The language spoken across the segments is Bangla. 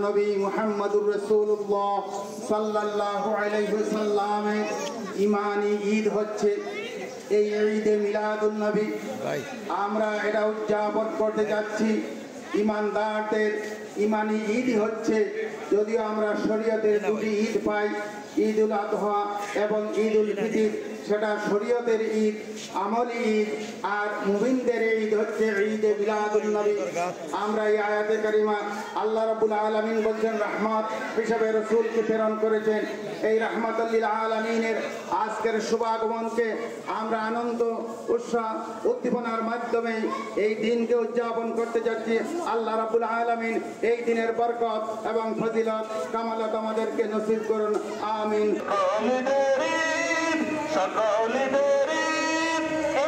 নবী মুহাম্মদুর রাসূলুল্লাহ সাল্লাল্লাহু আলাইহি ওয়াসাল্লামের ঈমানি ঈদ হচ্ছে এই ঈদে মিলাদুন নবী। আমরা এটা উদযাপন করতে যাচ্ছি। ঈমানদারদের ঈমানি ঈদ হচ্ছে, যদিও আমরা শরীয়তের দুটি ঈদ পাই, ঈদুল আযহা এবং ঈদুল ফিতর, সেটা শরীয়তের ঈদ, আমলি ঈদ, আর মুমিনদের ঈদ হচ্ছে ঈদে মিলাদুন নবী। আমরা এই আয়াতে কারিমা আল্লাহ রাব্বুল আলামিন বলছেন রহমত হিসেবে রাসূলকে প্রেরণ করেছেন। এই রাহমাতুল লিল আলামিনের আজকের শুভাগমনকে আমরা আনন্দ উৎসাহ উদ্দীপনার মাধ্যমে এই দিনকে উদযাপন করতে যাচ্ছি। আল্লাহ রাব্বুল আলামিন এই দিনের বরকত এবং ফজিলত কামালত আমাদেরকে নসিব করুন, আমিন। সকলের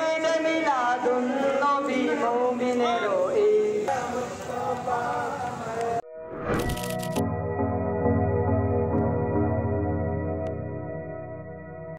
ঈদ মিলাদুন নবী মুমিনের